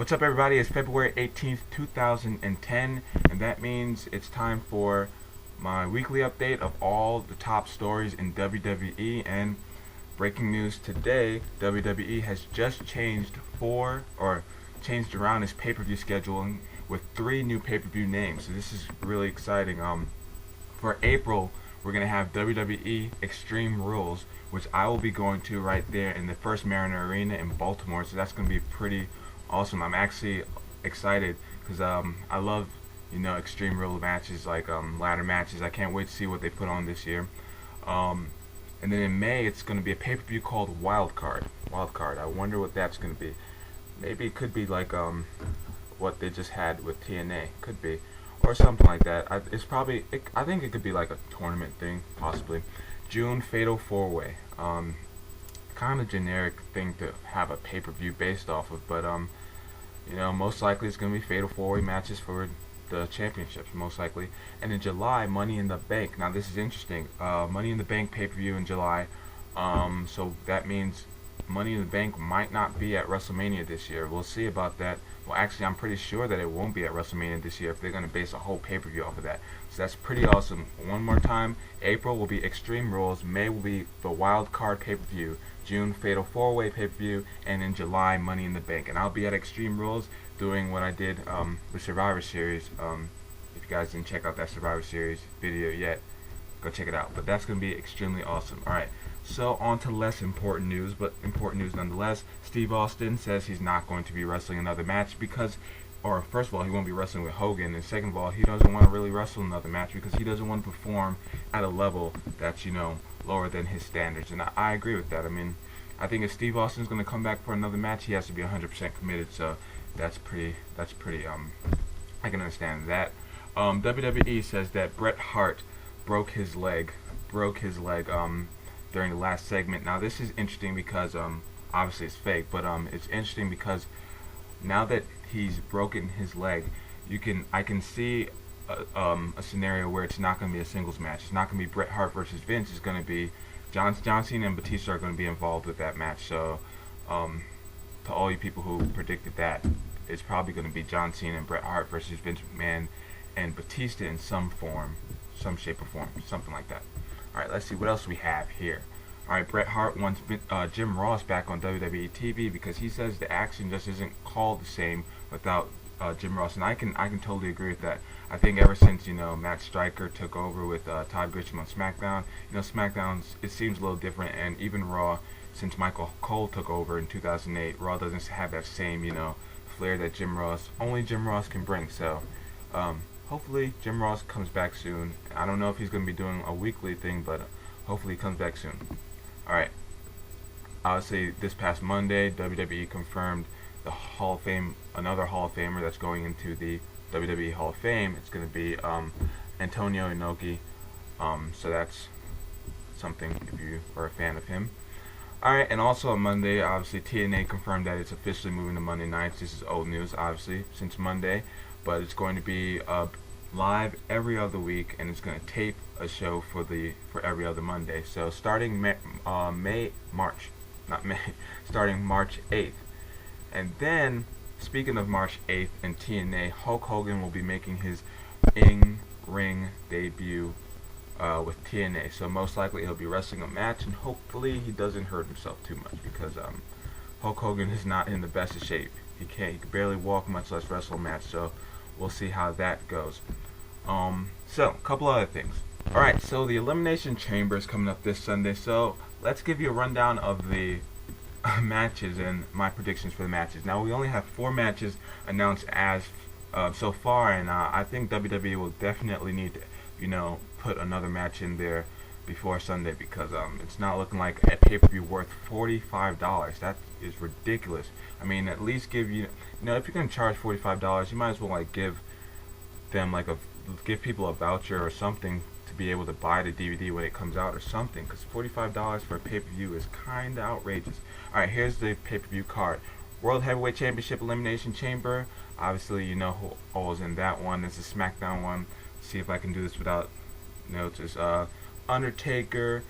What's up, everybody? It's February 18th, 2010, and that means it's time for my weekly update of all the top stories in WWE. And breaking news today, WWE has just changed around its pay-per-view scheduling with 3 new pay-per-view names. So this is really exciting. For April, we're going to have WWE Extreme Rules, which I will be going to right there in the First Mariner Arena in Baltimore. So that's going to be pretty awesome. I'm actually excited because I love Extreme Rule matches, like ladder matches. I can't wait to see what they put on this year. And then in May, it's going to be a pay-per-view called Wild Card. I wonder what that's going to be. Maybe it could be like what they just had with TNA. Could be, or something like that. I think it could be like a tournament thing, possibly. June, Fatal 4-Way. Kind of generic thing to have a pay-per-view based off of, but most likely it's going to be Fatal 4-Way matches for the championships, most likely. And in July, Money in the Bank. Now this is interesting. Money in the Bank pay-per-view in July. So that means Money in the Bank might not be at WrestleMania this year. We'll see about that. Well, actually, I'm pretty sure that it won't be at WrestleMania this year if they're going to base a whole pay-per-view off of that. So that's pretty awesome. One more time, April will be Extreme Rules. May will be the Wild Card pay-per-view. June, Fatal 4-Way pay-per-view. And in July, Money in the Bank. And I'll be at Extreme Rules doing what I did with Survivor Series. If you guys didn't check out that Survivor Series video yet, go check it out. But that's going to be extremely awesome. Alright, so on to less important news, but important news nonetheless. Steve Austin says he's not going to be wrestling another match because, or first of all, he won't be wrestling with Hogan, and second of all, he doesn't want to really wrestle another match because he doesn't want to perform at a level that's, lower than his standards. And I agree with that. I mean, I think if Steve Austin's going to come back for another match, he has to be 100% committed, so that's pretty, I can understand that. WWE says that Bret Hart broke his leg during the last segment. Now this is interesting because obviously it's fake, but it's interesting because now that he's broken his leg, I can see a scenario where it's not going to be a singles match. It's not going to be Bret Hart versus Vince. It's going to be John Cena and Batista are going to be involved with that match. So to all you people who predicted that, it's probably going to be John Cena and Bret Hart versus Vince McMahon and Batista in some form, some shape or form, something like that. Alright, let's see what else we have here. Alright, Bret Hart wants Jim Ross back on WWE TV because he says the action just isn't called the same without Jim Ross, and I can totally agree with that. I think ever since Matt Striker took over with Todd Grisham on SmackDown, SmackDown, it seems a little different, and even Raw, since Michael Cole took over in 2008, Raw doesn't have that same flair that only Jim Ross can bring. So hopefully Jim Ross comes back soon. I don't know if he's going to be doing a weekly thing, but hopefully he comes back soon. Alright, obviously this past Monday, WWE confirmed the Hall of Fame, another Hall of Famer that's going into the WWE Hall of Fame. It's going to be Antonio Inoki. So that's something if you are a fan of him. Alright, and also on Monday, obviously TNA confirmed that it's officially moving to Monday nights. This is old news, obviously, since Monday, but it's going to be live every other week, and it's going to tape a show for every other Monday. So starting starting March 8th. And then, speaking of March 8th in TNA, Hulk Hogan will be making his in-ring debut with TNA. So most likely he'll be wrestling a match, and hopefully he doesn't hurt himself too much because Hulk Hogan is not in the best of shape. He can barely walk, much less wrestle a match. So we'll see how that goes. So a couple other things. Alright, so the Elimination Chamber is coming up this Sunday. So let's give you a rundown of the matches and my predictions for the matches. Now we only have 4 matches announced as so far, and I think WWE will definitely need to put another match in there before Sunday because it's not looking like a pay-per-view worth $45. That is ridiculous. I mean, at least give if you're gonna charge $45, you might as well like give them give people a voucher or something to be able to buy the DVD when it comes out or something, because $45 for a pay-per-view is kind of outrageous. Alright, here's the pay-per-view card. World Heavyweight Championship Elimination Chamber. Obviously, you know who all is in that one. This is SmackDown one. See if I can do this without notes. It's Undertaker,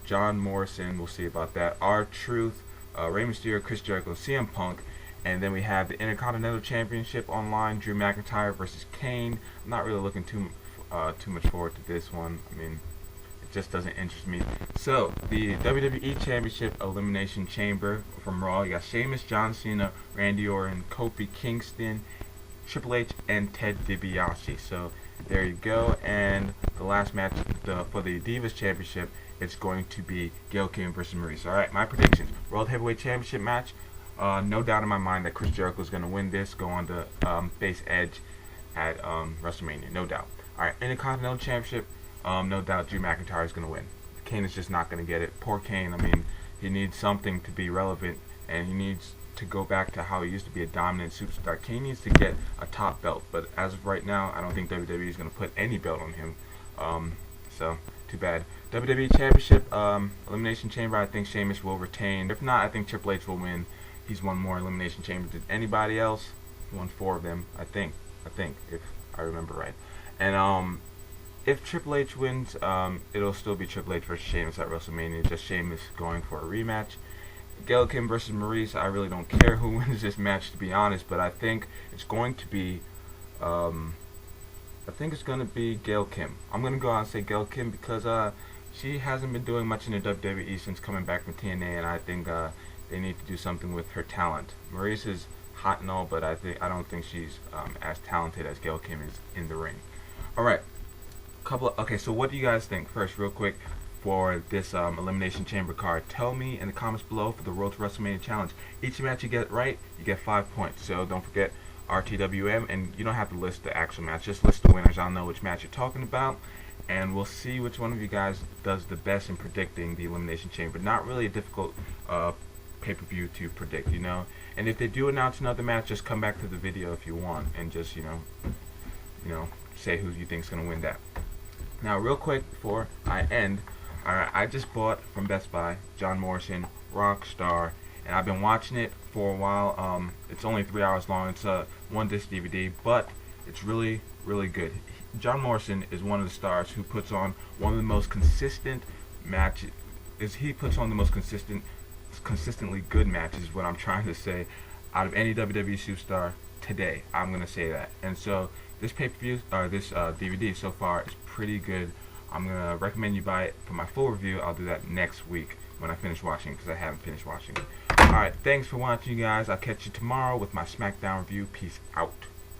John Morrison. We'll see about that. R-Truth, Rey Mysterio, Chris Jericho, CM Punk, And then we have the Intercontinental Championship online, Drew McIntyre versus Kane. I'm not really looking too much forward to this one. I mean, it just doesn't interest me. So, the WWE Championship Elimination Chamber from Raw. You got Sheamus, John Cena, Randy Orton, Kofi Kingston, Triple H, and Ted DiBiase. So, there you go. And the last match for the Divas Championship, it's going to be Gail Kim versus Maurice. Alright, my predictions. World Heavyweight Championship match. No doubt in my mind that Chris Jericho is going to win this, go on to face Edge at WrestleMania. No doubt. Alright, Intercontinental Championship. No doubt Drew McIntyre is going to win. Kane is just not going to get it. Poor Kane. I mean, he needs something to be relevant, and he needs to go back to how he used to be a dominant superstar. Kane needs to get a top belt, but as of right now, I don't think WWE is going to put any belt on him. So, too bad. WWE Championship, Elimination Chamber, I think Sheamus will retain. If not, I think Triple H will win. He's won more Elimination Chambers than anybody else. He won 4 of them, I think, if I remember right. And if Triple H wins, it'll still be Triple H versus Sheamus at WrestleMania. Just Sheamus going for a rematch. Gail Kim versus Maurice, I really don't care who wins this match, to be honest, but I think it's going to be Gail Kim. I'm going to go out and say Gail Kim because she hasn't been doing much in the WWE since coming back from TNA, and I think they need to do something with her talent. Maurice is hot and all, but I don't think she's as talented as Gail Kim is in the ring. Alright, okay, so what do you guys think? First, real quick, for this Elimination Chamber card, tell me in the comments below for the Road to WrestleMania Challenge. Each match you get right, you get 5 points. So don't forget RTWM, and you don't have to list the actual match, just list the winners. I'll know which match you're talking about, and we'll see which one of you guys does the best in predicting the Elimination Chamber. Not really a difficult pay-per-view to predict, you know. And if they do announce another match, just come back to the video if you want, and just you know say who you think's gonna win that. Now, real quick before I end. Alright, I just bought from Best Buy John Morrison Rockstar, and I've been watching it for a while. It's only 3 hours long. It's a 1-disc DVD, but it's really, really good. John Morrison is one of the stars who puts on one of the most consistent matches. He puts on the most consistently good matches, is what I'm trying to say, out of any WWE superstar today. I'm gonna say that. And so this pay-per-view, this DVD so far is pretty good. I'm going to recommend you buy it. For my full review, I'll do that next week when I finish watching, because I haven't finished watching it. Alright, thanks for watching, you guys. I'll catch you tomorrow with my SmackDown review. Peace out.